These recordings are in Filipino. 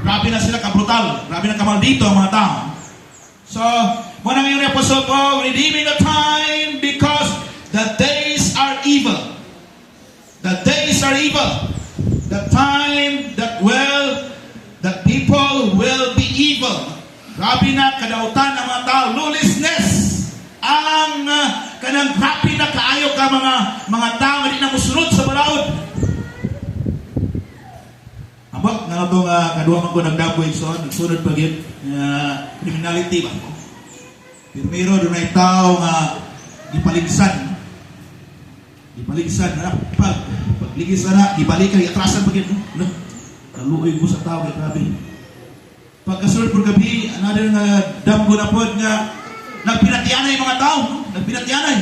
Grabe na sila kabrutal. Grabe na kamaldito ang mga tao. So, muna ngayon ni Apostle Paul, redeeming the time because the days are evil. The days are evil. The time that people will be evil. Grabe na kadautan ng mga tao. Lawlessness. Ang kanang grabe na kaayo ka mga tao na di na musunod sa balaod. Ambot na itong kaduha man ko nagdaboy nagsunod pag yun criminality ba? Primero doon ay tao nga ipaligsan na pagligis na ibalikan atrasan pag yun naluoy mo sa tao kay grabe. Pagkasunod por gabi another nga damgo na pod nga nagpinatianay mga tao nagpinatianay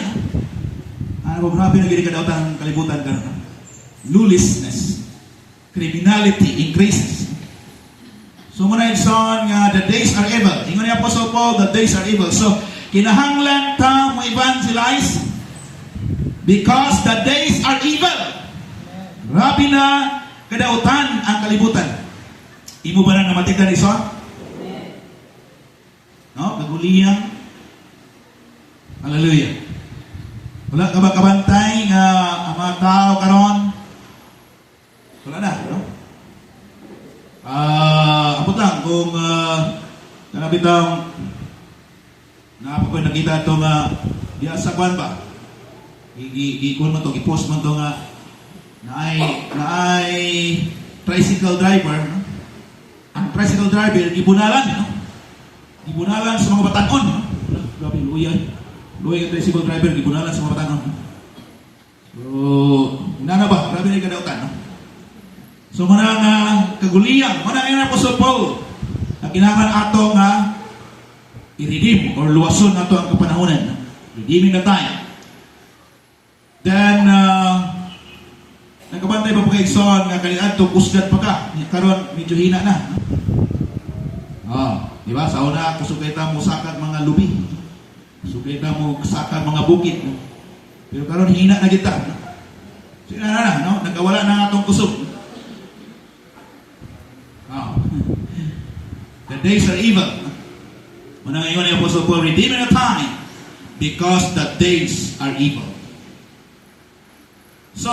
ano ba grabe na gini kadautan ng kalibutan ka lawlessness. Criminality increases. So muna yung song, the days are evil. Ingon ni Apostle Paul, the days are evil. So, kinahanglan ta mo evangelize because the days are evil. Grabe na kadautan ang kalibutan. Imo ba na namatikan ni song? No? Kaguliyang. Hallelujah. Wala ka ba kabantay nga ang mga tao karon? Wala na, no? Abot lang, kung nakabitang nakita ito nga diasakwan ba? I-post mo ito nga naay tricycle driver, no? Ang tricycle driver, ibunalan, no? Ibunalan sa mga batanon, no? Grabe, luyan ang tricycle driver, ibunalan sa mga batanon. So, na ba? Grabe na yung kadautan, no? So, muna nga kaguliyang, muna nga Apostle Paul, na kinahanglan ato nga i-redeem or luwason ato ang kapanahonan. Redeeming the time. Then, nagkabantay pa po kay Son nga kanilang to kusgat pa ka. Karon medyo hina na. Di ba? Sa una, kusugay ta mo sakad mga lubi. Kusugay ta mo sakad mga bukit. Pero karon hina na kita. So, no? Nagkawala na atong kusog. The days are evil. Muna ngayon ni Apostle Paul, redeeming the time because the days are evil. So,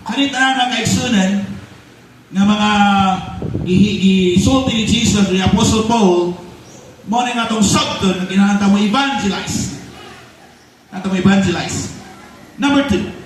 kanita na kaigsunan ng mga gisulti ni Jesus ni Apostle Paul, muna nga itong sabton na kinahanglan mo evangelize. Number 2.